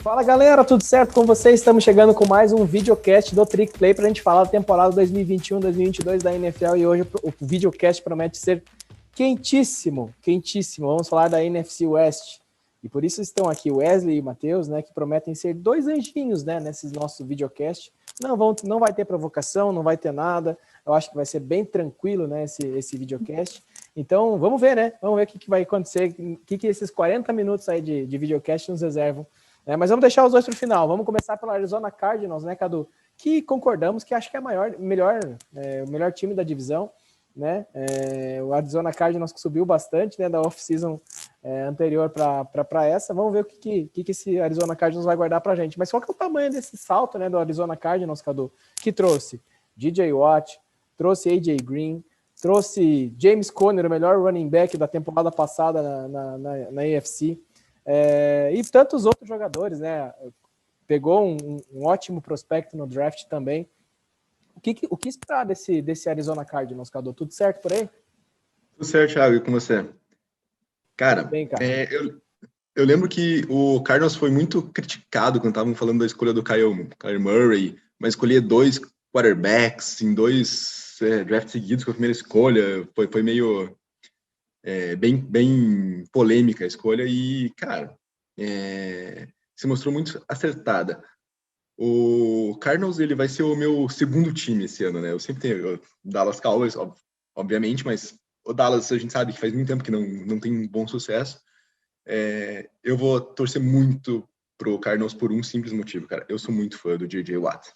Fala galera, tudo certo com vocês? Estamos chegando com mais um videocast do Trick Play para a gente falar da temporada 2021-2022 da NFL e hoje o videocast promete ser quentíssimo. Vamos falar da NFC West e por isso estão aqui o Wesley e o Matheus, né, que prometem ser dois anjinhos, né, nesse nosso videocast. Não vai ter provocação, não vai ter nada, eu acho que vai ser bem tranquilo, né, esse videocast. Então vamos ver, né, o que vai acontecer, o que esses 40 minutos aí de videocast nos reservam. Mas vamos deixar os dois para o final. Vamos começar pela Arizona Cardinals, né, Cadu? Que concordamos que acho que é o melhor time da divisão, né? O Arizona Cardinals que subiu bastante, né, da off-season anterior para essa. Vamos ver o que esse Arizona Cardinals vai guardar para a gente. Mas qual que é o tamanho desse salto, né, do Arizona Cardinals, Cadu? Que trouxe DJ Watt, trouxe AJ Green, trouxe James Conner, o melhor running back da temporada passada na AFC. E tantos outros jogadores, né? Pegou um ótimo prospecto no draft também. O que esperar desse Arizona Cardinals, Cadu? Tudo certo por aí? Tudo certo, Thiago, e com você? Cara, Bem, cara. Eu lembro que o Cardinals foi muito criticado quando estavam falando da escolha do Kyler Murray, mas escolher dois quarterbacks em dois drafts seguidos com a primeira escolha, foi meio bem polêmica a escolha e, cara, se mostrou muito acertada. O Cardinals, ele vai ser o meu segundo time esse ano, né? Eu sempre tenho o Dallas Cowboys, obviamente, mas o Dallas a gente sabe que faz muito tempo que não tem um bom sucesso. Eu vou torcer muito pro Cardinals por um simples motivo, cara. Eu sou muito fã do J.J. Watt.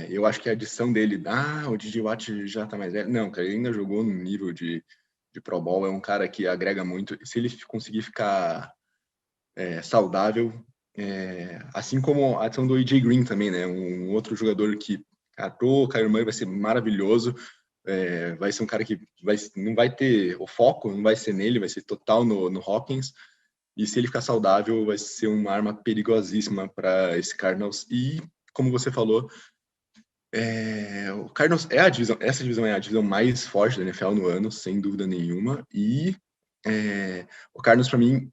Eu acho que a adição dele, o J.J. Watt já tá mais velho. Não, cara, ele ainda jogou no nível de Pro Bowl, é um cara que agrega muito. Se ele conseguir ficar saudável, assim como a adição do AJ Green também, né? Um outro jogador que, cara, pro Kyler Murray vai ser maravilhoso. Vai ser um cara que não vai ter o foco, não vai ser nele, vai ser total no Hopkins. E se ele ficar saudável, vai ser uma arma perigosíssima para esse Cardinals. E, como você falou, o Cardinals essa divisão é a divisão mais forte da NFL no ano, sem dúvida nenhuma. E o Cardinals, para mim,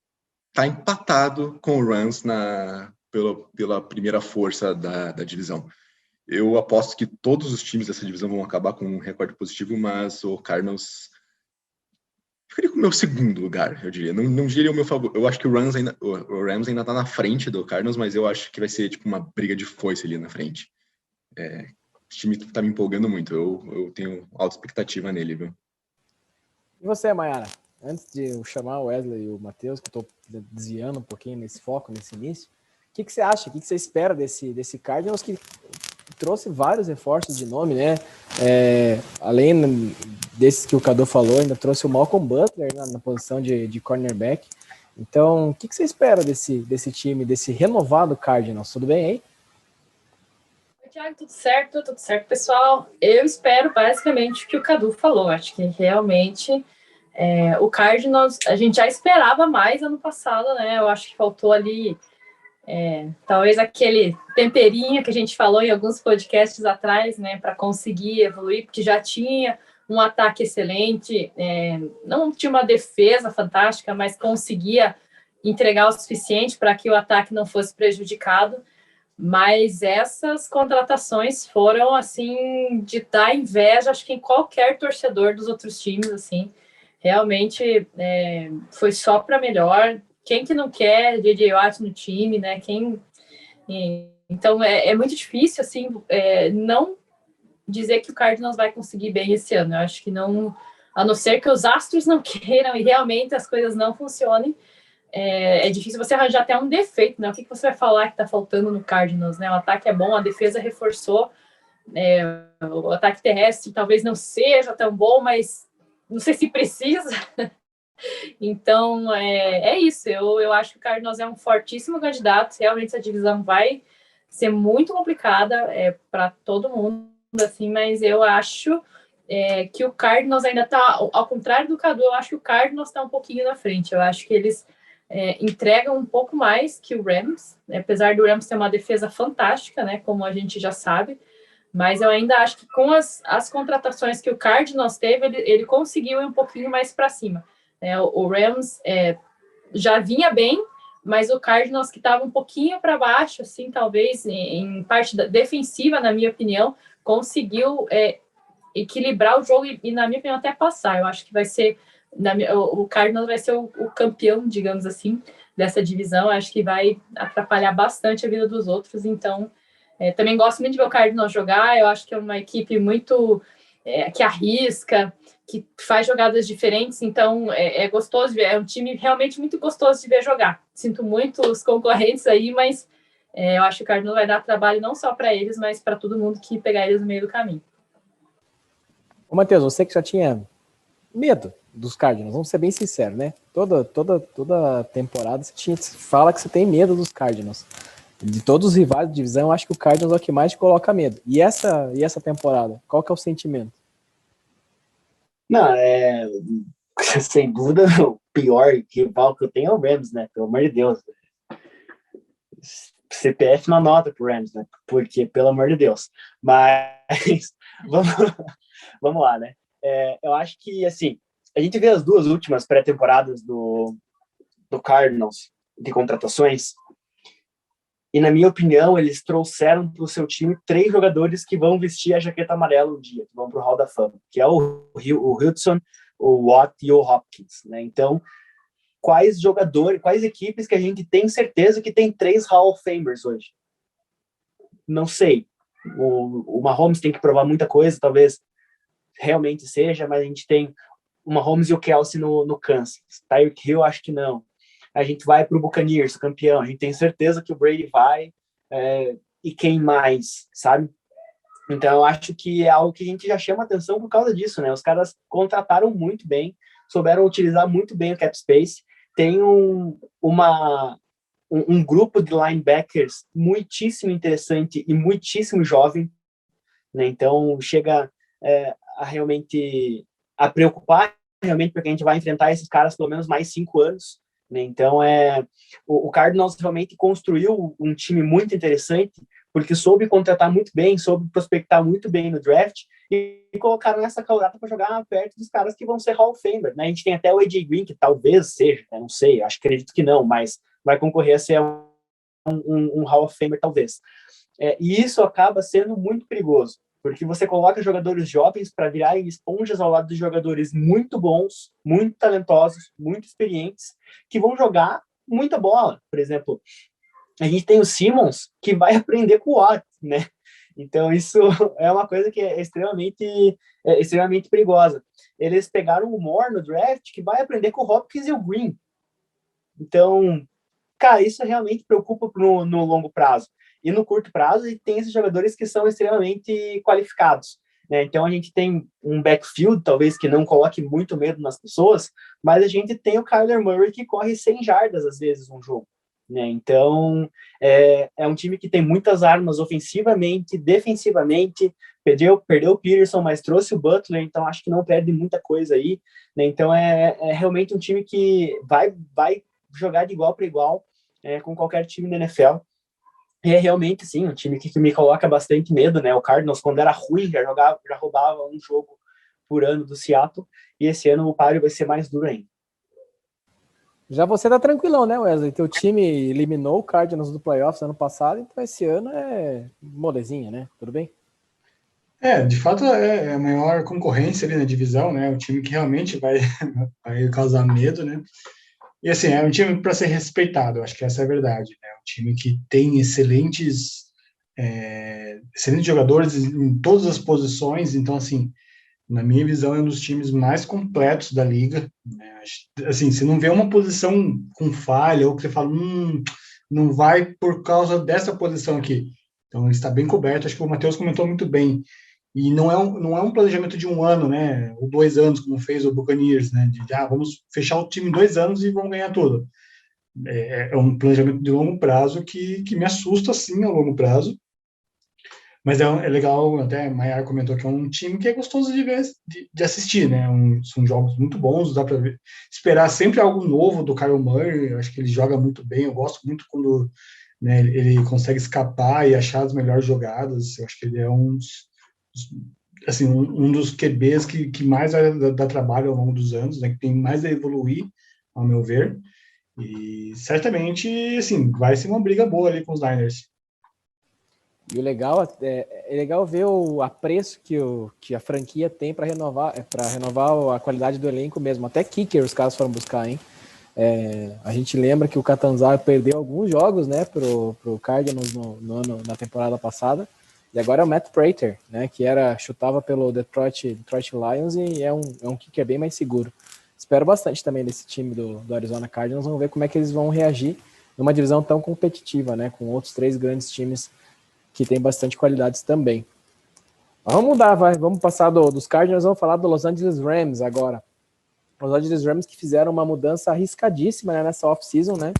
está empatado com o Rams pela primeira força da divisão. Eu aposto que todos os times dessa divisão vão acabar com um recorde positivo, mas o Cardinals ficaria com o meu segundo lugar, eu diria. Não diria o meu favor. Eu acho que o Rams ainda está na frente do Cardinals, mas eu acho que vai ser tipo uma briga de foice ali na frente. O time está me empolgando muito. Eu tenho alta expectativa nele, viu? E você, Mayara? Antes de eu chamar o Wesley e o Matheus, que eu estou desviando um pouquinho nesse foco, nesse início, o que você acha? O que você espera desse Cardinals que trouxe vários reforços de nome, né? Além desses que o Cadu falou, ainda trouxe o Malcolm Butler na posição de cornerback. Então, o que você espera desse time, desse renovado Cardinals? Tudo bem aí? Oi, Thiago, tudo certo, pessoal. Eu espero basicamente o que o Cadu falou. Acho que realmente o Cardinals, a gente já esperava mais ano passado, né? Eu acho que faltou ali talvez aquele temperinho que a gente falou em alguns podcasts atrás, né, para conseguir evoluir, porque já tinha um ataque excelente, não tinha uma defesa fantástica, mas conseguia entregar o suficiente para que o ataque não fosse prejudicado. Mas essas contratações foram, assim, de dar inveja, acho que em qualquer torcedor dos outros times, assim. Realmente foi só para melhor. Quem que não quer J.J. Watt no time, né? Então, é muito difícil, assim, não dizer que o Cardinals vai conseguir bem esse ano. Eu acho que não... A não ser que os astros não queiram e realmente as coisas não funcionem, é difícil você arranjar até um defeito, né? O que você vai falar que está faltando no Cardinals, né? O ataque é bom, a defesa reforçou, o ataque terrestre talvez não seja tão bom, mas não sei se precisa. Então, é isso. Eu acho que o Cardinals é um fortíssimo candidato. Realmente, essa divisão vai ser muito complicada para todo mundo, assim, mas eu acho que o Cardinals ainda está, ao contrário do Cadu, eu acho que o Cardinals está um pouquinho na frente. Eu acho que eles entregam um pouco mais que o Rams, né? Apesar do Rams ter uma defesa fantástica, né, como a gente já sabe, mas eu ainda acho que com as contratações que o Cardinals teve, ele conseguiu ir um pouquinho mais para cima. O Rams já vinha bem, mas o Cardinals, que estava um pouquinho para baixo, assim, talvez, em parte defensiva, na minha opinião, conseguiu equilibrar o jogo e, na minha opinião, até passar. Eu acho que vai ser, o Cardinals vai ser o campeão, digamos assim, dessa divisão. Eu acho que vai atrapalhar bastante a vida dos outros, então também gosto muito de ver o Cardinals jogar. Eu acho que é uma equipe muito que arrisca, que faz jogadas diferentes, então é gostoso de ver. É um time realmente muito gostoso de ver jogar. Sinto muito os concorrentes aí, mas eu acho que o Cardinals vai dar trabalho não só para eles, mas para todo mundo que pegar eles no meio do caminho. Ô, Matheus, você que já tinha medo dos Cardinals, vamos ser bem sinceros, né? Toda temporada você fala que você tem medo dos Cardinals. De todos os rivais de divisão, eu acho que o Cardinals é o que mais te coloca medo. E essa temporada, qual que é o sentimento? Não, sem dúvida, o pior rival que eu tenho é o Rams, né? Pelo amor de Deus. CPF não anota pro Rams, né? Porque, pelo amor de Deus. Mas, vamos lá, né? Eu acho que, assim, a gente vê as duas últimas pré-temporadas do Cardinals de contratações, e, na minha opinião, eles trouxeram para o seu time 3 jogadores que vão vestir a jaqueta amarela um dia, que vão para o Hall da Fama, que é o Hudson, o Watt e o Hopkins, né? Então, quais jogadores, quais equipes que a gente tem certeza que tem 3 Hall of Famers hoje? Não sei. O Mahomes tem que provar muita coisa, talvez realmente seja, mas a gente tem o Mahomes e o Kelsey no Kansas. Tyreek Hill, acho que não. A gente vai para o Buccaneers, campeão. A gente tem certeza que o Brady vai, e quem mais, sabe? Então, eu acho que é algo que a gente já chama atenção por causa disso, né? Os caras contrataram muito bem, souberam utilizar muito bem o cap space. Tem um grupo de linebackers muitíssimo interessante e muitíssimo jovem, né? Então, chega a realmente a preocupar, realmente, porque a gente vai enfrentar esses caras pelo menos mais 5 anos. Né? Então, o Cardinals realmente construiu um time muito interessante, porque soube contratar muito bem, soube prospectar muito bem no draft e colocaram nessa calorada para jogar perto dos caras que vão ser Hall of Famer. Né? A gente tem até o AJ Green, que talvez seja, não sei, acredito que não, mas vai concorrer a ser um Hall of Famer, talvez. E isso acaba sendo muito perigoso, porque você coloca jogadores jovens para virarem esponjas ao lado de jogadores muito bons, muito talentosos, muito experientes, que vão jogar muita bola. Por exemplo, a gente tem o Simmons, que vai aprender com o Watt, né? Então, isso é uma coisa que é extremamente perigosa. Eles pegaram o Moore no draft, que vai aprender com o Hopkins e o Green. Então, cara, isso realmente preocupa no longo prazo. E no curto prazo, a gente tem esses jogadores que são extremamente qualificados. Né? Então, a gente tem um backfield, talvez, que não coloque muito medo nas pessoas, mas a gente tem o Kyler Murray, que corre 100 jardas, às vezes, um jogo. Né? Então, é um time que tem muitas armas ofensivamente, defensivamente, perdeu o Peterson, mas trouxe o Butler, então acho que não perde muita coisa aí. Né? Então, é realmente um time que vai jogar de igual para igual com qualquer time da NFL. E é realmente, sim, um time que me coloca bastante medo, né? O Cardinals, quando era ruim, já roubava um jogo por ano do Seattle, e esse ano o páreo vai ser mais duro ainda. Já você tá tranquilão, né, Wesley? Teu time eliminou o Cardinals do playoffs ano passado, então esse ano é molezinha, né? Tudo bem? De fato é a maior concorrência ali na divisão, né? O time que realmente vai causar medo, né? E assim, é um time para ser respeitado, acho que essa é a verdade, né? Um time que tem excelentes jogadores em todas as posições, então assim, na minha visão é um dos times mais completos da liga, né? Assim, você não vê uma posição com falha ou que você fala, não vai por causa dessa posição aqui. Então ele está bem coberto, acho que o Matheus comentou muito bem. E não é um planejamento de 1 ano, né? Ou 2 anos, como fez o Buccaneers, né? Vamos fechar o time em 2 anos e vamos ganhar tudo. É um planejamento de longo prazo que me assusta, sim, a longo prazo. Mas é legal, até a Mayara comentou que é um time que é gostoso de ver, de assistir, né? São jogos muito bons, dá para esperar sempre algo novo do Kyler Murray. Eu acho que ele joga muito bem, eu gosto muito quando, né, ele consegue escapar e achar as melhores jogadas. Eu acho que ele é assim, um dos QBs que mais vai dar trabalho ao longo dos anos, né, que tem mais a evoluir, ao meu ver. E certamente, assim, vai ser uma briga boa ali com os Niners. E o legal é legal ver o apreço que a franquia tem para renovar a qualidade do elenco mesmo. Até kicker os caras foram buscar, hein? A gente lembra que o Catanzaro perdeu alguns jogos, né, pro Cardinals na temporada passada. E agora é o Matt Prater, né, que chutava pelo Detroit Lions e é um kicker bem mais seguro. Espero bastante também desse time do Arizona Cardinals. Vamos ver como é que eles vão reagir numa divisão tão competitiva, né, com outros 3 grandes times que tem bastante qualidades também. Mas vamos mudar, vamos passar dos Cardinals, vamos falar do Los Angeles Rams agora. Los Angeles Rams que fizeram uma mudança arriscadíssima, né, nessa off-season, né?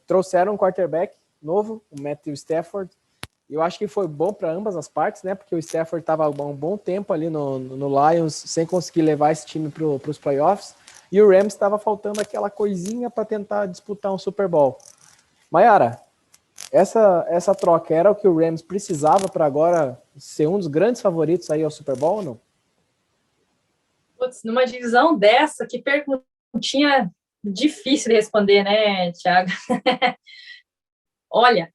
Trouxeram um quarterback novo, o Matthew Stafford. Eu acho que foi bom para ambas as partes, né? Porque o Stafford estava um bom tempo ali no Lions sem conseguir levar esse time para os playoffs. E o Rams estava faltando aquela coisinha para tentar disputar um Super Bowl. Mayara, essa troca era o que o Rams precisava para agora ser um dos grandes favoritos aí ao Super Bowl ou não? Putz, numa divisão dessa, que perguntinha difícil de responder, né, Thiago? Olha,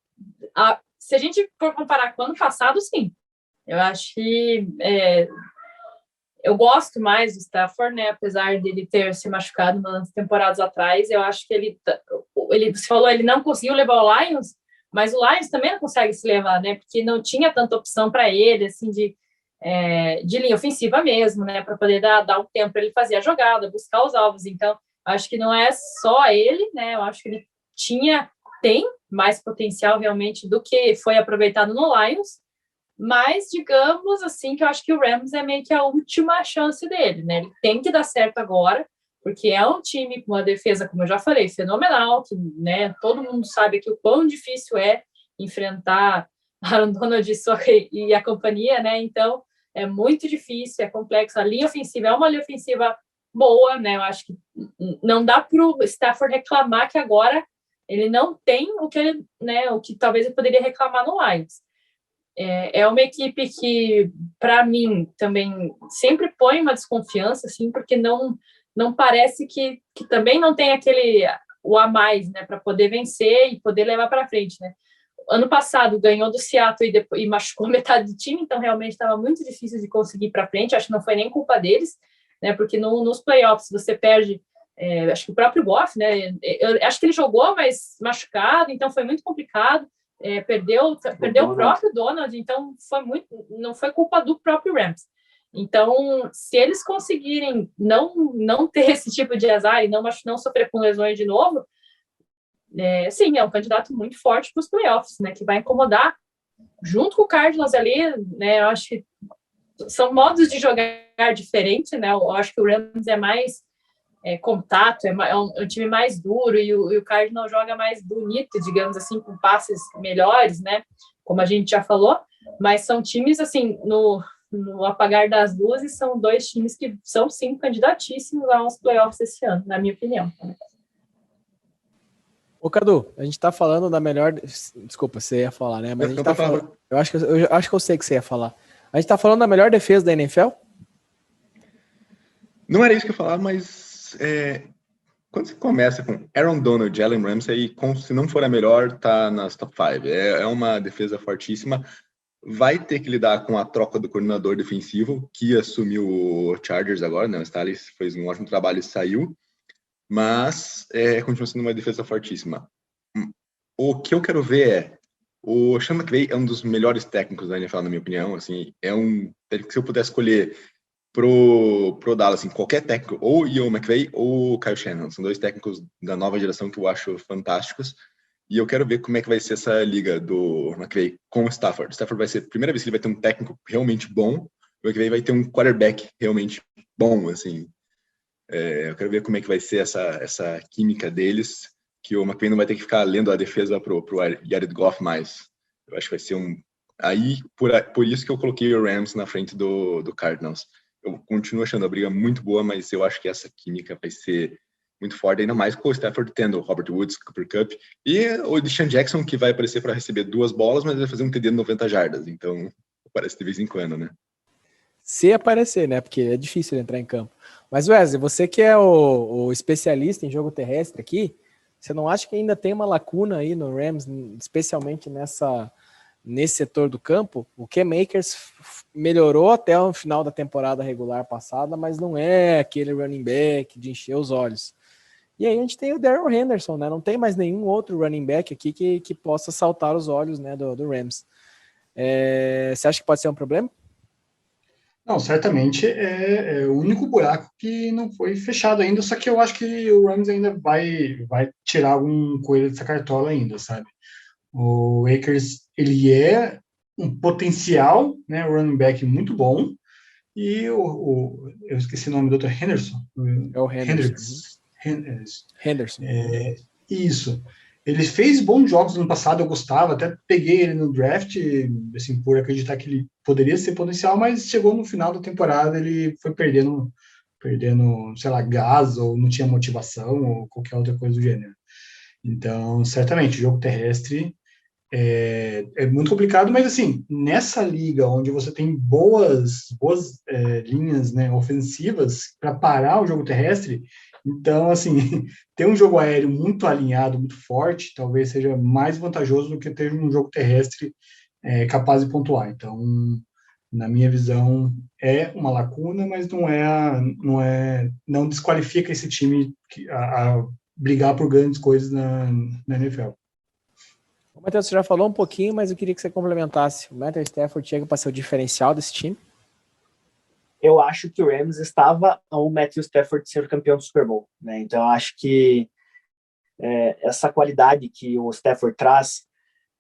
se a gente for comparar com o ano passado, sim. Eu acho que eu gosto mais do Stafford, né? Apesar dele ter se machucado nas temporadas atrás, eu acho que ele você falou, ele não conseguiu levar o Lions, mas o Lions também não consegue se levar, né? Porque não tinha tanta opção para ele, assim, de linha ofensiva mesmo, né? Para poder dar um tempo para ele fazer a jogada, buscar os alvos. Então, acho que não é só ele, né? Eu acho que ele tem mais potencial realmente do que foi aproveitado no Lions, mas digamos assim que eu acho que o Rams é meio que a última chance dele, né? Ele tem que dar certo agora, porque é um time com uma defesa, como eu já falei, fenomenal, que, né, todo mundo sabe que o quão difícil é enfrentar Aaron Donald e a companhia, né? Então, é muito difícil, é complexo. A linha ofensiva é uma linha ofensiva boa, né? Eu acho que não dá para o Stafford reclamar que agora ele não tem o que talvez ele poderia reclamar no Lions. É uma equipe que, para mim, também sempre põe uma desconfiança, assim, porque não parece que também não tem o a mais, né, para poder vencer e poder levar para frente, né. Ano passado ganhou do Seattle e machucou metade do time, então realmente estava muito difícil de conseguir ir para frente. Acho que não foi nem culpa deles, né, porque nos playoffs você perde, acho que o próprio Goff, né, eu acho que ele jogou, mas machucado, então foi muito complicado. Perdeu o próprio Donald, então não foi culpa do próprio Rams. Então, se eles conseguirem não ter esse tipo de azar e não sofrer com lesões de novo, sim, é um candidato muito forte para os playoffs, né, que vai incomodar junto com o Cardinals ali, né, eu acho que são modos de jogar diferentes, né, eu acho que o Rams é mais contato, é um time mais duro e o Cardinal joga mais bonito, digamos assim, com passes melhores, né, como a gente já falou, mas são times, assim, no apagar das luzes, são 2 times que são, sim, candidatíssimos aos playoffs esse ano, na minha opinião. Ô, Cadu, a gente tá falando da melhor... Desculpa, você ia falar, né? Mas a gente tá falando... Eu acho que eu sei que você ia falar. A gente tá falando da melhor defesa da NFL? Não era isso que eu ia falar, mas quando você começa com Aaron Donald, Jalen Ramsey, se não for a melhor, tá nas top 5. É uma defesa fortíssima. Vai ter que lidar com a troca do coordenador defensivo, que assumiu o Chargers agora, né? O Staley fez um ótimo trabalho e saiu, mas continua sendo uma defesa fortíssima. O que eu quero ver o Sean McVay é um dos melhores técnicos da NFL, na minha opinião. Assim, é um técnico que, se eu pudesse escolher pro Dallas, assim, qualquer técnico, ou Ian McVay ou Kyle Shanahan, são 2 técnicos da nova geração que eu acho fantásticos. E eu quero ver como é que vai ser essa liga do McVay com o Stafford. O Stafford vai ser a primeira vez que ele vai ter um técnico realmente bom. O McVay vai ter um quarterback realmente bom, assim. Eu quero ver como é que vai ser essa química deles, que o McVay não vai ter que ficar lendo a defesa pro Jared Goff mais. Eu acho que vai ser Aí, por isso que eu coloquei o Rams na frente do Cardinals. Eu continuo achando a briga muito boa, mas eu acho que essa química vai ser muito forte, ainda mais com o Stafford tendo o Robert Woods, Cooper Kupp, e o Deshaun Jackson, que vai aparecer para receber 2 bolas, mas vai fazer um TD de 90 jardas, então aparece de vez em quando, né? Se aparecer, né? Porque é difícil entrar em campo. Mas, Wesley, você que é o especialista em jogo terrestre aqui, Você não acha que ainda tem uma lacuna aí no Rams, especialmente nesse setor do campo? O Cam Akers melhorou até o final da temporada regular passada, mas não é aquele running back de encher os olhos. E aí a gente tem o Darrell Henderson, né? Não tem mais nenhum outro running back aqui que possa saltar os olhos, né, do Rams. Você acha que pode ser um problema? Não, certamente é o único buraco que não foi fechado ainda, só que eu acho que o Rams ainda vai tirar algum coelho dessa cartola ainda, sabe? O Akers, ele é um potencial, né, running back muito bom, e eu esqueci o nome do outro, Henderson. É o Henderson. Henderson. Isso. Ele fez bons jogos no passado, eu gostava, até peguei ele no draft, assim, por acreditar que ele poderia ser potencial, mas chegou no final da temporada, ele foi perdendo, sei lá, gás, ou não tinha motivação, ou qualquer outra coisa do gênero. Então, certamente, o jogo terrestre é muito complicado, mas assim, nessa liga onde você tem boas linhas, né, ofensivas para parar o jogo terrestre, então assim, ter um jogo aéreo muito alinhado, muito forte, talvez seja mais vantajoso do que ter um jogo terrestre capaz de pontuar. Então, na minha visão, é uma lacuna, mas não desqualifica esse time a brigar por grandes coisas na NFL. O Matheus, você já falou um pouquinho, mas eu queria que você complementasse. O Matthew Stafford chega para ser o diferencial desse time? Eu acho que o Rams estava ao Matthew Stafford ser campeão do Super Bowl, né? Então, eu acho que essa qualidade que o Stafford traz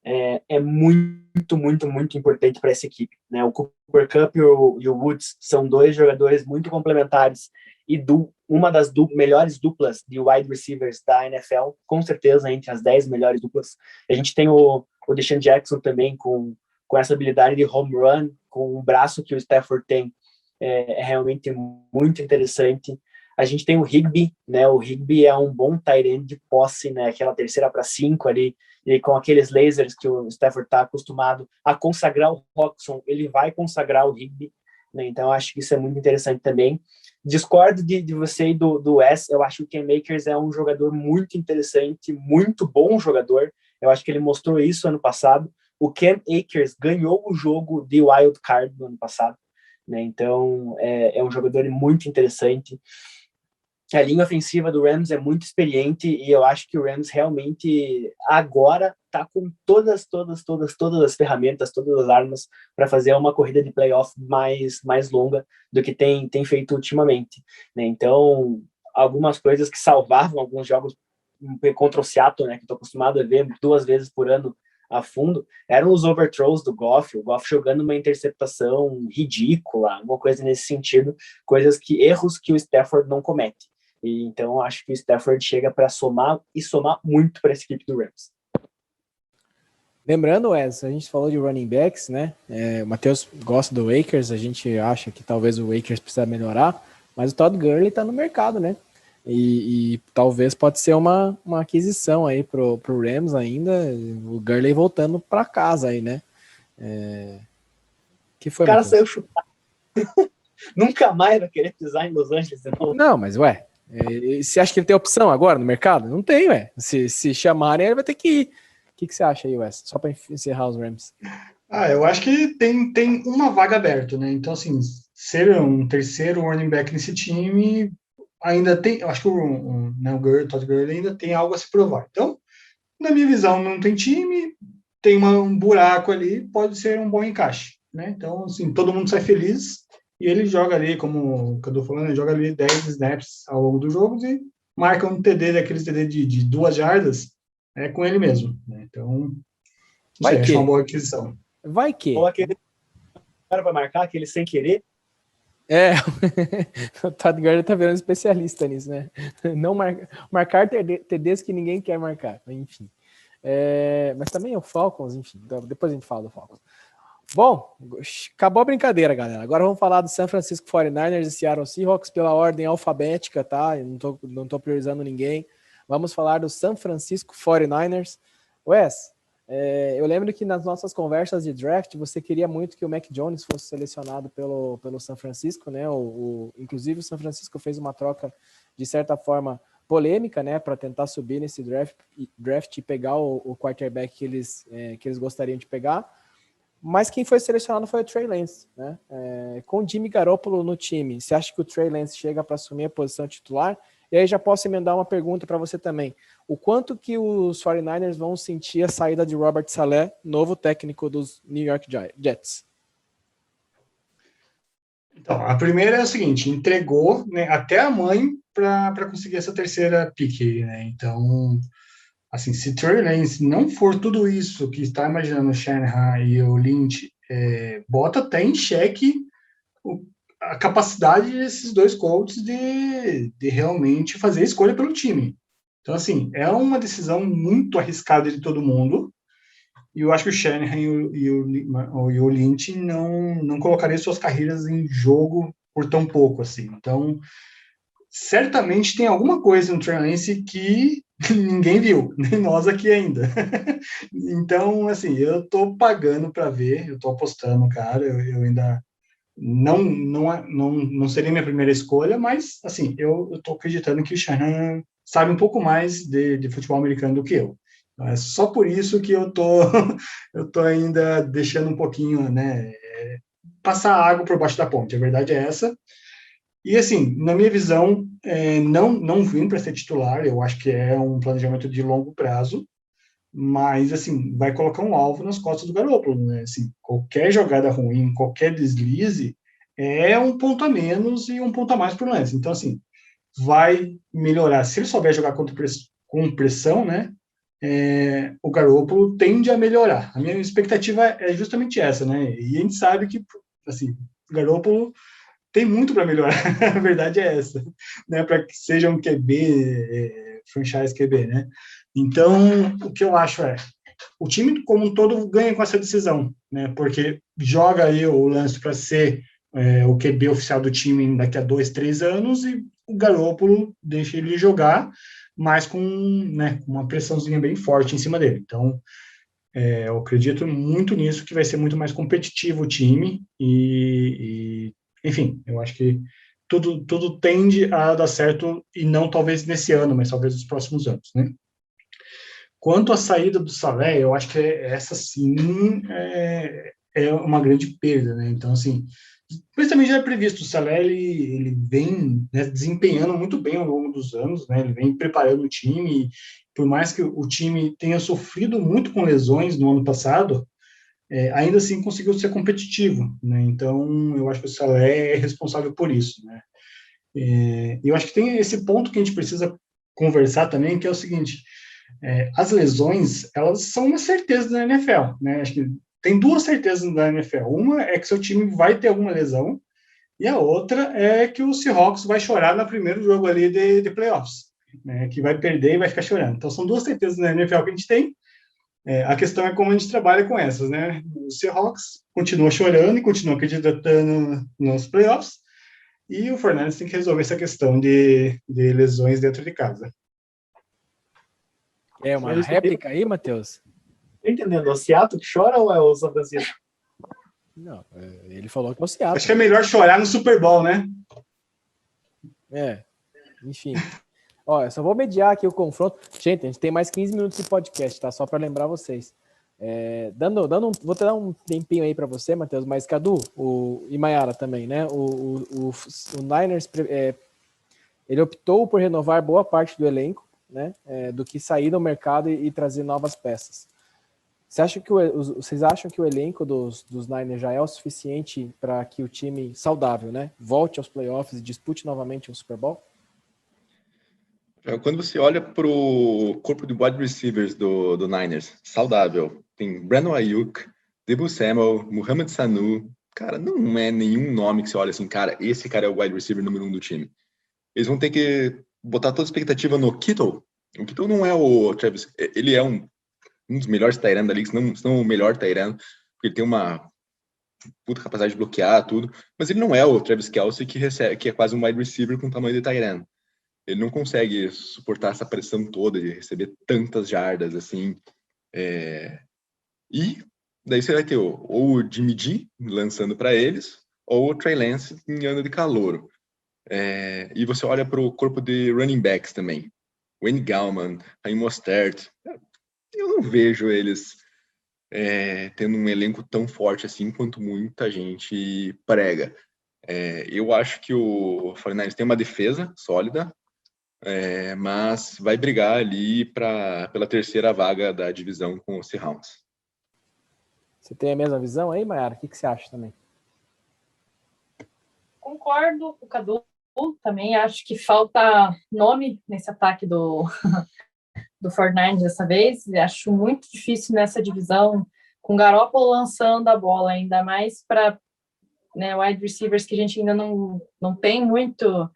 é muito, muito, muito importante para essa equipe, né? O Cooper Kupp e o Woods são dois jogadores muito complementares e uma das melhores duplas de wide receivers da NFL, com certeza entre as 10 melhores duplas. A gente tem o Deshaun Jackson também com essa habilidade de home run, com o braço que o Stafford tem, é realmente muito interessante. A gente tem o Higbee, né? O Higbee é um bom tight end de posse, né? Aquela 3ª para 5 ali, e com aqueles lasers que o Stafford está acostumado a consagrar o Hockenson, ele vai consagrar o Higbee, né? Então, acho que isso é muito interessante também. Discordo de você e do Wes, eu acho que o Cam Akers é um jogador muito interessante, muito bom jogador, eu acho que ele mostrou isso ano passado. O Cam Akers ganhou o jogo de wild card no ano passado, né? Então, é um jogador muito interessante. A linha ofensiva do Rams é muito experiente e eu acho que o Rams realmente agora está com todas as ferramentas, todas as armas para fazer uma corrida de playoff mais longa do que tem feito ultimamente, né? Então, algumas coisas que salvavam alguns jogos contra o Seattle, né, que estou acostumado a ver 2 vezes por ano a fundo, eram os overthrows do Goff, o Goff jogando uma interceptação ridícula, alguma coisa nesse sentido, erros que o Stafford não comete. E então acho que o Stafford chega para somar muito para essa equipe do Rams. Lembrando, Wes, a gente falou de running backs, né? O Matheus gosta do Akers, a gente acha que talvez o Akers precisa melhorar, mas o Todd Gurley está no mercado, né? E talvez pode ser uma aquisição aí pro Rams ainda, o Gurley voltando para casa aí, né? Que foi, o cara Matheus? Saiu chutado. Nunca mais vai querer pisar em Los Angeles de novo. Não, mas ué, você acha que ele tem opção agora no mercado? Não tem, ué. Se chamarem, ele vai ter que ir. O que você acha aí, Wes? Só para encerrar os Rams. Eu acho que tem uma vaga aberta, né? Então, assim, ser um terceiro running back nesse time ainda tem. Eu acho que o Todd Gurley ainda tem algo a se provar. Então, na minha visão, não tem time, tem um buraco ali, pode ser um bom encaixe, né? Então, assim, todo mundo sai feliz e ele joga ali, como o Cadu falando, ele joga ali 10 snaps ao longo do jogo e marca um TD, daqueles TD de 2 jardas, com ele mesmo, né? Então, não sei, acho uma boa aquisição. Vai que. Ou aquele cara vai marcar, aquele sem querer. O Todd Gurley tá virando especialista nisso, né? Não marcar TDs que ninguém quer marcar, enfim. Mas também o Falcons, enfim, depois a gente fala do Falcons. Bom, acabou a brincadeira, galera. Agora vamos falar do San Francisco 49ers e Seattle Seahawks pela ordem alfabética, tá? Eu não tô priorizando ninguém. Vamos falar do San Francisco 49ers. Wes, eu lembro que nas nossas conversas de draft, você queria muito que o Mac Jones fosse selecionado pelo San Francisco, né? Inclusive o San Francisco fez uma troca, de certa forma, polêmica, né, para tentar subir nesse draft e pegar o quarterback que eles gostariam de pegar. Mas quem foi selecionado foi o Trey Lance, né? Com o Jimmy Garoppolo no time, você acha que o Trey Lance chega para assumir a posição titular? E aí já posso emendar uma pergunta para você também. O quanto que os 49ers vão sentir a saída de Robert Saleh, novo técnico dos New York Jets? Então, a primeira é o seguinte, entregou, né, até a mãe para conseguir essa terceira pick, né? Então, assim, se Trey Lance não for tudo isso que está imaginando o Shanahan e o Lynch, bota até em xeque a capacidade desses dois coaches de realmente fazer a escolha pelo time. Então, assim, é uma decisão muito arriscada de todo mundo, e eu acho que o Shanahan e o Lynch não colocariam suas carreiras em jogo por tão pouco, assim. Então, certamente tem alguma coisa no Trey Lance que ninguém viu, nem nós aqui ainda. Então, assim, eu tô pagando para ver, eu tô apostando, cara, eu ainda não seria minha primeira escolha, mas, assim, eu tô acreditando que o Shanahan sabe um pouco mais de futebol americano do que eu. Então, é só por isso que eu tô ainda deixando um pouquinho, né, passar água por baixo da ponte, a verdade é essa. E, assim, na minha visão, não vim para ser titular, eu acho que é um planejamento de longo prazo, mas, assim, vai colocar um alvo nas costas do Garoppolo, né? Assim, qualquer jogada ruim, qualquer deslize, é um ponto a menos e um ponto a mais para o Lance. Então, assim, vai melhorar. Se ele souber jogar com pressão, né? O Garoppolo tende a melhorar. A minha expectativa é justamente essa, né? E a gente sabe que, assim, o Garoppolo tem muito para melhorar, a verdade é essa, né? Para que seja um QB, franchise QB, né? Então, o que eu acho o time como um todo ganha com essa decisão, né? Porque joga aí o Lance para ser o QB oficial do time daqui a 2, 3 anos e o Garoppolo deixa ele jogar, mas com, né, uma pressãozinha bem forte em cima dele. Então, eu acredito muito nisso, que vai ser muito mais competitivo o time e enfim, eu acho que tudo tende a dar certo, e não talvez nesse ano, mas talvez nos próximos anos, né? Quanto à saída do Saleh, eu acho que essa sim é uma grande perda, né? Então, assim, mas também já é previsto, o Saleh ele vem, né, desempenhando muito bem ao longo dos anos, né? Ele vem preparando o time, e por mais que o time tenha sofrido muito com lesões no ano passado, ainda assim conseguiu ser competitivo, né? Então, eu acho que o Saleh é responsável por isso, né? Eu acho que tem esse ponto que a gente precisa conversar também, que é o seguinte: as lesões, elas são uma certeza da NFL, né? Acho que tem duas certezas da NFL. Uma é que seu time vai ter alguma lesão, e a outra é que o Seahawks vai chorar no primeiro jogo ali de playoffs, né? Que vai perder e vai ficar chorando. Então, são duas certezas da NFL que a gente tem. A questão é como a gente trabalha com essas, né? O Seahawks continua chorando e continua acreditando nos playoffs, e o Fernandes tem que resolver essa questão de lesões dentro de casa. É uma réplica aí, Matheus? Tô entendendo, é o Seattle que chora ou é o São Francisco? Não, ele falou que é o Seattle. Acho que é melhor chorar no Super Bowl, né? Enfim. Ó, eu só vou mediar aqui o confronto. Gente, a gente tem mais 15 minutos de podcast, tá? Só para lembrar vocês. Vou te dar um tempinho aí para você, Matheus, mas Cadu e Mayara também, né? O Niners, ele optou por renovar boa parte do elenco, né? Do que sair no mercado e trazer novas peças. Vocês acham que o elenco dos Niners já é o suficiente para que o time saudável, né, volte aos playoffs e dispute novamente o Super Bowl? Quando você olha para o corpo de wide receivers do Niners, saudável, tem Brandon Ayuk, Deebo Samuel, Mohamed Sanu, cara, não é nenhum nome que você olha assim, cara, esse cara é o wide receiver número 1 do time. Eles vão ter que botar toda a expectativa no Kittle. O Kittle não é o Travis, ele é um dos melhores tight end da liga, se não o melhor tight end, porque ele tem uma puta capacidade de bloquear tudo, mas ele não é o Travis Kelce que é quase um wide receiver com o tamanho de tight end. Ele não consegue suportar essa pressão toda de receber tantas jardas assim. E daí você vai ter ou o Jimmy G lançando para eles, ou o Trey Lance em ano de calouro. E você olha para o corpo de running backs também. Wayne Gallman, Raheem Mostert. Eu não vejo eles tendo um elenco tão forte assim quanto muita gente prega. Eu acho que o 49ers tem uma defesa sólida, mas vai brigar ali pela terceira vaga da divisão com o Seahawks. Você tem a mesma visão aí, Mayara? O que você acha também? Concordo com o Cadu. Também acho que falta nome nesse ataque do 49ers dessa vez. Acho muito difícil nessa divisão, com o Garoppolo lançando a bola, ainda mais para wide receivers que a gente ainda não tem muita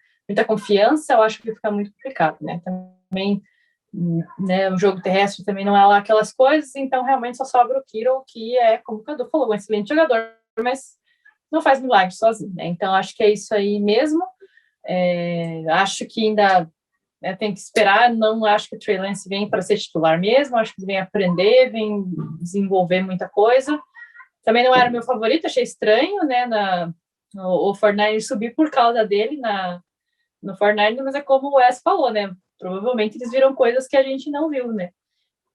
confiança. Eu acho que fica muito complicado, né? Também, né, o jogo terrestre também não é lá aquelas coisas, então realmente só sobra o Kittle, que é, como o Cadu falou, um excelente jogador, mas não faz milagre sozinho, né? Então acho que é isso aí mesmo. Acho que ainda tem que esperar. Não acho que o Trey Lance vem para ser titular mesmo, acho que ele vem aprender, vem desenvolver muita coisa. Também não era meu favorito, achei estranho, né, o 49ers subir por causa dele no 49ers, mas é como o Wes falou, né, provavelmente eles viram coisas que a gente não viu, né.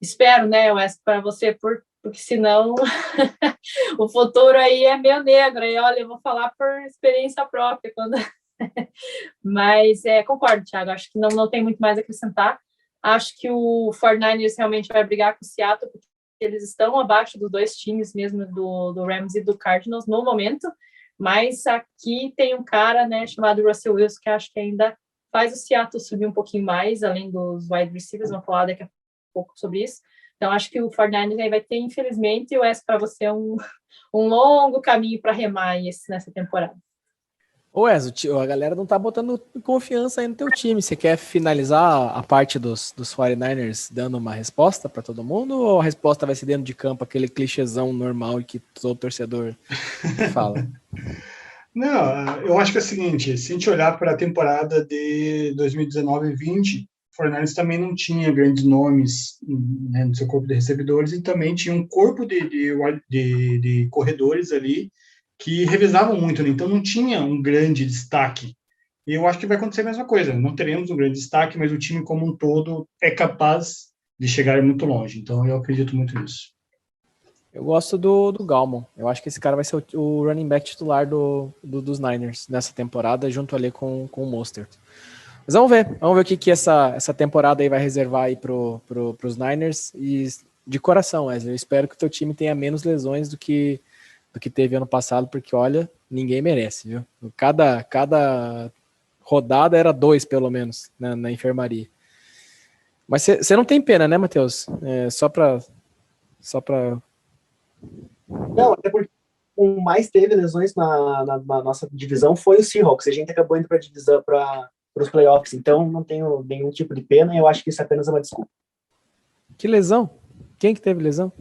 Espero, né, Wes, para você, porque senão o futuro aí é meio negro, e olha, eu vou falar por experiência própria, mas concordo, Thiago, acho que não tem muito mais a acrescentar. Acho que o 49ers realmente vai brigar com o Seattle, porque eles estão abaixo dos dois times mesmo, do Rams e do Cardinals no momento, mas aqui tem um cara, né, chamado Russell Wilson, que acho que ainda faz o Seattle subir um pouquinho mais, além dos wide receivers, vamos falar daqui a pouco sobre isso. Então acho que o 49ers aí vai ter, infelizmente, e o S para você um longo caminho para remar nessa temporada. Ô Wes, a galera não tá botando confiança aí no teu time. Você quer finalizar a parte dos 49ers dando uma resposta para todo mundo, ou a resposta vai ser dentro de campo, aquele clichêzão normal que todo torcedor fala? Não, eu acho que é o seguinte, se a gente olhar para a temporada de 2019 e 20, o 49ers também não tinha grandes nomes, né, no seu corpo de recebedores, e também tinha um corpo de corredores ali que revezavam muito, né? Então não tinha um grande destaque. E eu acho que vai acontecer a mesma coisa. Não teremos um grande destaque, mas o time como um todo é capaz de chegar muito longe. Então eu acredito muito nisso. Eu gosto do Gallman. Eu acho que esse cara vai ser o running back titular dos Niners nessa temporada, junto ali com o Mostert. Mas vamos ver o que essa temporada aí vai reservar aí pros Niners. E de coração, Wesley, eu espero que o teu time tenha menos lesões do que teve ano passado, porque olha, ninguém merece, viu? Cada rodada era 2, pelo menos, na enfermaria. Mas você não tem pena, né, Matheus? Só pra... Não, até porque o mais teve lesões na nossa divisão foi o Seahawks. A gente acabou indo para a divisão, para os playoffs, então não tenho nenhum tipo de pena, e eu acho que isso apenas é uma desculpa. Que lesão? Quem que teve lesão?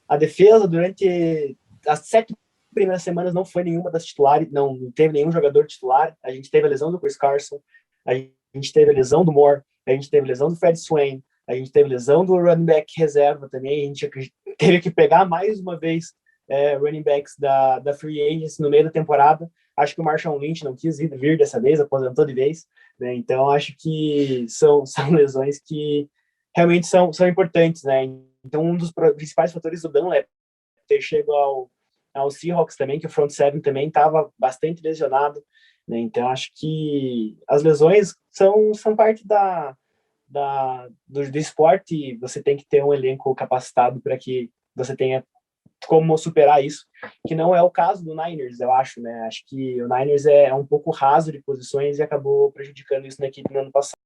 A defesa, durante as 7 primeiras semanas, não foi nenhuma das titulares, não teve nenhum jogador titular. A gente teve a lesão do Chris Carson, a gente teve a lesão do Moore, a gente teve a lesão do Fred Swain, a gente teve a lesão do running back reserva também, a gente teve que pegar mais uma vez running backs da Free Agency no meio da temporada. Acho que o Marshawn Lynch não quis vir dessa vez, aposentou de vez, né? Então acho que são lesões que realmente são importantes, né? Então um dos principais fatores do Dan é ter chegado ao Seahawks também, que o front seven também estava bastante lesionado, né? Então acho que as lesões são parte do esporte, e você tem que ter um elenco capacitado para que você tenha como superar isso, que não é o caso do Niners, eu acho, né? Acho que o Niners é um pouco raso de posições e acabou prejudicando isso na equipe no ano passado.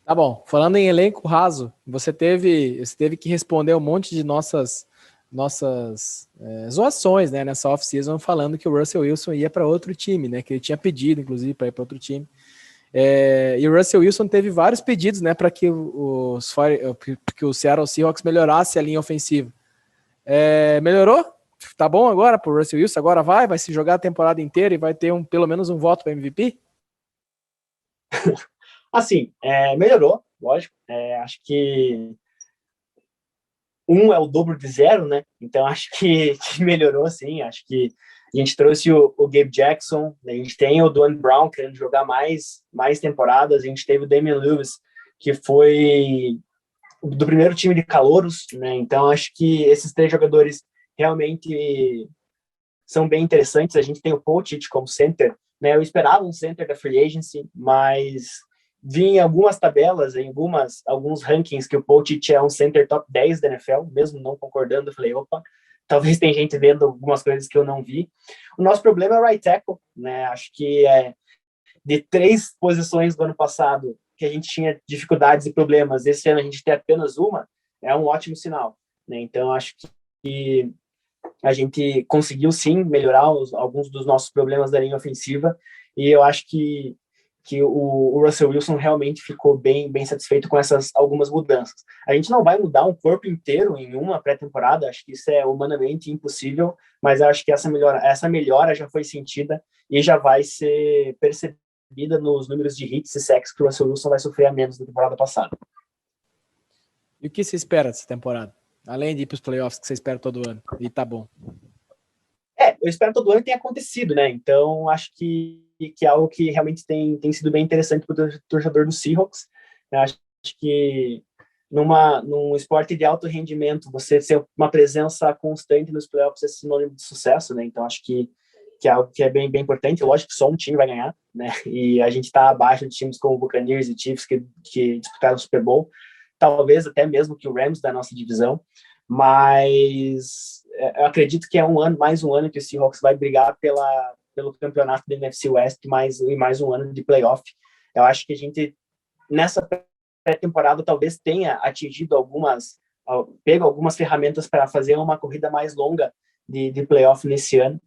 Tá bom, falando em elenco raso, você teve que responder um monte de nossas zoações, né, nessa off-season, falando que o Russell Wilson ia para outro time, né, que ele tinha pedido, inclusive, para ir para outro time. E o Russell Wilson teve vários pedidos, né, para que o Seattle Seahawks melhorasse a linha ofensiva. Melhorou? Tá bom agora pro Russell Wilson? Agora vai se jogar a temporada inteira e vai ter pelo menos um voto para MVP? Assim, melhorou, lógico. Acho que 1 é o dobro de 0, né? Então acho que melhorou, sim. Acho que A gente trouxe o Gabe Jackson, né? A gente tem o Duane Brown querendo jogar mais temporadas, a gente teve o Damian Lewis, que foi do primeiro time de calouros, né? Então acho que esses 3 jogadores realmente são bem interessantes. A gente tem o Potic como center, né? Eu esperava um center da free agency, mas vi em algumas tabelas, em alguns rankings, que o Potic é um center top 10 da NFL, mesmo não concordando. Eu falei, opa, talvez tem gente vendo algumas coisas que eu não vi. O nosso problema é o right tackle, né? Acho que de 3 posições do ano passado que a gente tinha dificuldades e problemas, esse ano a gente tem apenas uma, é um ótimo sinal, né? Então acho que a gente conseguiu sim melhorar alguns dos nossos problemas da linha ofensiva, e eu acho que o Russell Wilson realmente ficou bem satisfeito com essas algumas mudanças. A gente não vai mudar um corpo inteiro em uma pré-temporada, acho que isso é humanamente impossível, mas acho que essa melhora já foi sentida e já vai ser percebida nos números de hits e sacks que o Russell Wilson vai sofrer a menos da temporada passada. E o que você espera dessa temporada? Além de ir para os playoffs que você espera todo ano. E tá bom. Eu espero todo ano tenha acontecido, né? Então, acho que é algo que realmente tem sido bem interessante para o torcedor do Seahawks. Eu acho que num esporte de alto rendimento, você ser uma presença constante nos playoffs é sinônimo de sucesso, né? Então, acho que é algo que é bem importante. Lógico que só um time vai ganhar, né? E a gente está abaixo de times como o Buccaneers e Chiefs que disputaram o Super Bowl. Talvez até mesmo que o Rams da nossa divisão. Mas eu acredito que é mais um ano que o Seahawks vai brigar pelo campeonato da NFC West e mais um ano de playoff. Eu acho que a gente, nessa pré-temporada, talvez tenha pego algumas ferramentas para fazer uma corrida mais longa de playoff nesse ano.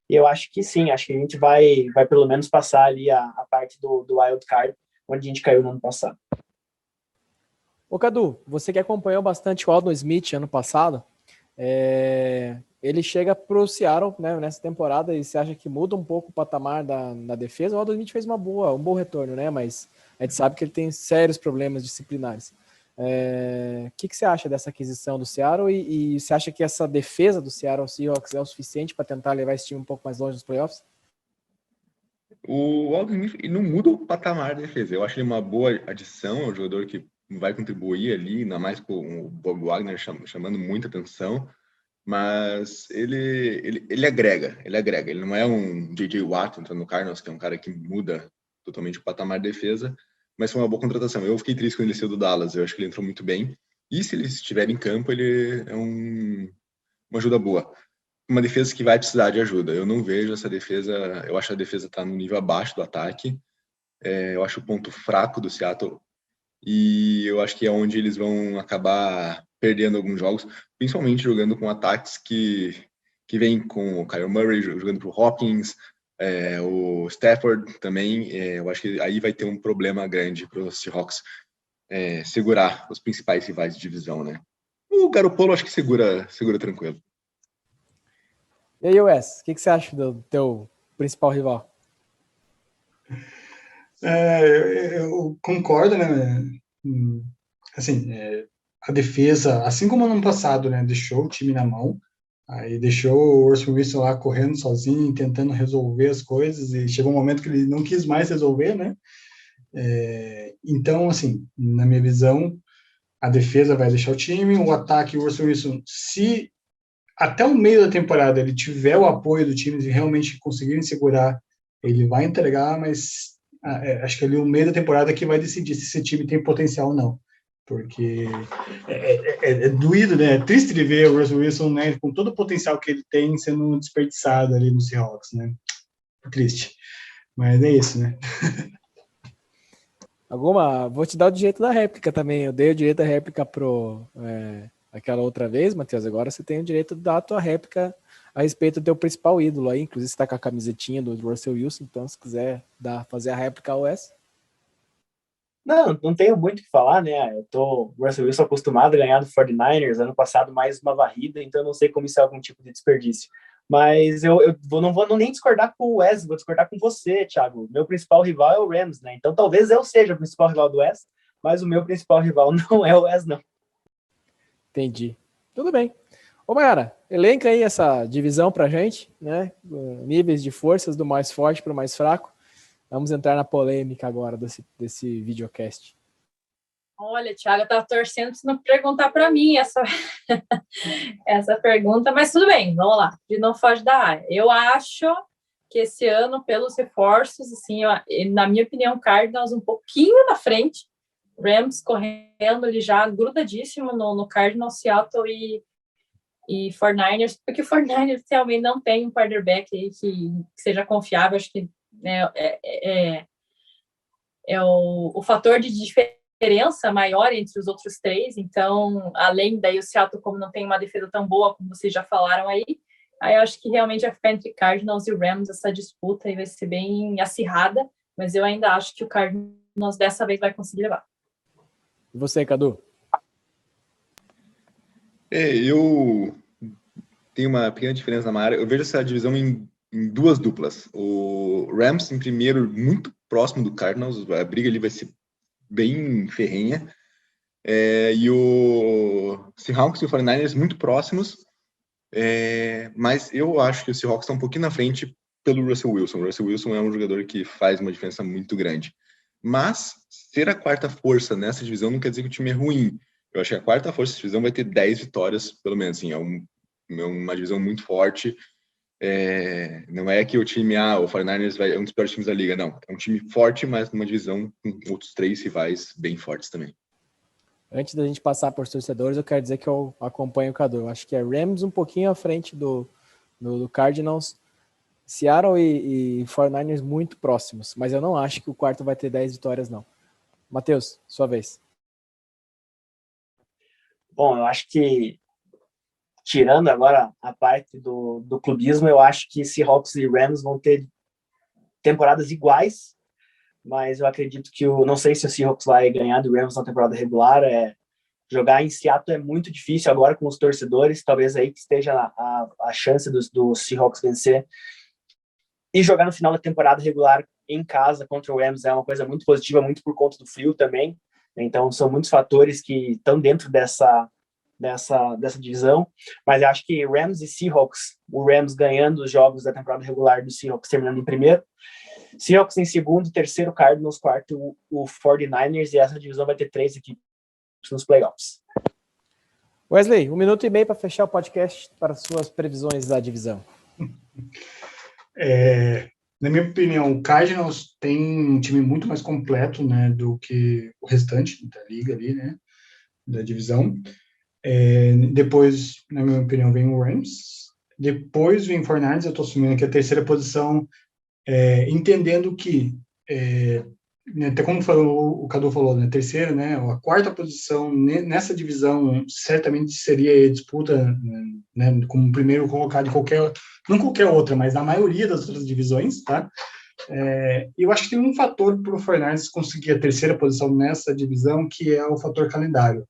E eu acho que sim, acho que a gente vai pelo menos passar ali a parte do wild card, onde a gente caiu no ano passado. Ô Cadu, você que acompanhou bastante o Aldon Smith ano passado, ele chega pro Seattle, né, nessa temporada, e você acha que muda um pouco o patamar da defesa? O Aldon Smith fez um bom retorno, né, mas a gente sabe que ele tem sérios problemas disciplinares. O que você acha dessa aquisição do Seattle e você acha que essa defesa do Seattle Seahawks é o suficiente para tentar levar esse time um pouco mais longe dos playoffs? O Aldon Smith não muda o patamar da defesa. Eu acho ele uma boa adição, é um jogador que vai contribuir ali, ainda mais com o Bob Wagner chamando muita atenção, mas ele agrega. Ele não é um J.J. Watt entrando no Cardinals, que é um cara que muda totalmente o patamar da defesa, mas foi uma boa contratação. Eu fiquei triste quando ele saiu do Dallas, eu acho que ele entrou muito bem, e se ele estiver em campo, ele é uma ajuda boa. Uma defesa que vai precisar de ajuda. Eu não vejo essa defesa, eu acho que a defesa está no nível abaixo do ataque, eu acho o ponto fraco do Seattle, e eu acho que é onde eles vão acabar perdendo alguns jogos, principalmente jogando com ataques que vem com o Kyler Murray jogando para o Hopkins, o Stafford também. Eu acho que aí vai ter um problema grande para os Seahawks segurar os principais rivais de divisão, né? O Garoppolo acho que segura tranquilo. E aí, Wes, o que você acha do teu principal rival? Eu concordo, né? Assim, a defesa, assim como no ano passado, né, deixou o time na mão, aí deixou o Russell Wilson lá correndo sozinho, tentando resolver as coisas, e chegou um momento que ele não quis mais resolver, né? Então, assim, na minha visão, a defesa vai deixar o time, o ataque, o Russell Wilson, se até o meio da temporada ele tiver o apoio do time e realmente conseguirem segurar, ele vai entregar, mas acho que ali o meio da temporada que vai decidir se esse time tem potencial ou não, porque é doído, né? É triste de ver o Russell Wilson, né, com todo o potencial que ele tem sendo desperdiçado ali no Seahawks, né? É triste, mas é isso, né? Vou te dar o direito da réplica também. Eu dei o direito da réplica aquela outra vez, Matheus. Agora você tem o direito de dar a tua réplica a respeito do teu principal ídolo aí. Inclusive, você está com a camisetinha do Russell Wilson, então se quiser fazer a réplica ao Wes. Não tenho muito o que falar, né? O Russell Wilson acostumado a ganhar do 49ers, ano passado mais uma varrida, então eu não sei como isso é algum tipo de desperdício. Mas eu não vou nem discordar com o Wes, vou discordar com você, Thiago. Meu principal rival é o Rams, né? Então talvez eu seja o principal rival do Wes, mas o meu principal rival não é o Wes, não. Entendi. Tudo bem. Ô, Mayara, elenca aí essa divisão pra gente, né? Níveis de forças do mais forte para o mais fraco. Vamos entrar na polêmica agora desse videocast. Olha, Thiago, eu estava torcendo para não perguntar para mim essa pergunta, mas tudo bem, vamos lá, de não foge da área. Eu acho que esse ano, pelos reforços, assim, na minha opinião, Cardinals um pouquinho na frente, Rams correndo ali já grudadíssimo no Cardinals, Seattle e 49ers, porque o 49ers realmente não tem um quarterback aí que seja confiável. Acho que é o fator de diferença maior entre os outros três. Então, além daí o Seattle, como não tem uma defesa tão boa como vocês já falaram aí eu acho que realmente vai ficar entre Cardinals e Rams essa disputa e vai ser bem acirrada, mas eu ainda acho que o Cardinals dessa vez vai conseguir levar. E você, Cadu? Eu tenho uma pequena diferença na área. Eu vejo essa divisão em duas duplas. O Rams em primeiro, muito próximo do Cardinals, a briga ali vai ser bem ferrenha. E o Seahawks e o 49ers muito próximos. Mas eu acho que o Seahawks está um pouquinho na frente pelo Russell Wilson. O Russell Wilson é um jogador que faz uma diferença muito grande. Mas ser a quarta força nessa divisão não quer dizer que o time é ruim. Eu acho que a quarta força dessa divisão vai ter 10 vitórias, pelo menos. Assim, é uma divisão muito forte. Não é que o time, o 49ers é um dos piores times da liga. Não, é um time forte, mas numa divisão com outros 3 rivais bem fortes também. Antes da gente passar para os torcedores, eu quero dizer que eu acompanho o Cadu. Eu acho que é Rams um pouquinho à frente do Cardinals, Seattle e 49ers muito próximos, mas eu não acho que o quarto vai ter 10 vitórias, não. Matheus, sua vez. Bom, eu acho que, tirando agora a parte do clubismo, eu acho que Seahawks e Rams vão ter temporadas iguais, mas eu acredito que não sei se o Seahawks vai ganhar do Rams na temporada regular. Jogar em Seattle é muito difícil agora com os torcedores, talvez aí que esteja a chance do Seahawks vencer. E jogar no final da temporada regular em casa contra o Rams é uma coisa muito positiva, muito por conta do frio também. Então, são muitos fatores que estão dentro dessa divisão. Mas eu acho que Rams e Seahawks, o Rams ganhando os jogos da temporada regular do Seahawks terminando em primeiro, Seahawks em segundo, terceiro Cardinals, quarto o 49ers, e essa divisão vai ter 3 equipes nos playoffs. Wesley, 1 minuto e meio para fechar o podcast para suas previsões da divisão. Na minha opinião, o Cardinals tem um time muito mais completo, né, do que o restante da liga ali, né, da divisão. Depois, na minha opinião, vem o Rams. Depois vem o 49ers. Eu estou assumindo aqui a terceira posição, entendendo que, até como o Cadu falou, né, terceira, né, a quarta posição nessa divisão certamente seria a disputa, né, como primeiro colocado de não qualquer outra, mas na maioria das outras divisões, tá? Eu acho que tem um fator para o 49ers conseguir a terceira posição nessa divisão, que é o fator calendário.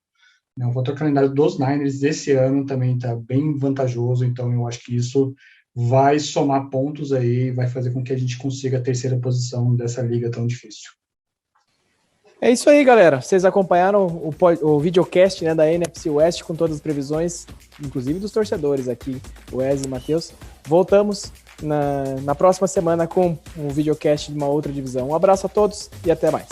O fator calendário dos Niners desse ano também está bem vantajoso, então eu acho que isso vai somar pontos aí, vai fazer com que a gente consiga a terceira posição dessa liga tão difícil. É isso aí, galera. Vocês acompanharam o videocast, né, da NFC West com todas as previsões, inclusive dos torcedores aqui, Wesley e Matheus. Voltamos na próxima semana com um videocast de uma outra divisão. Um abraço a todos e até mais.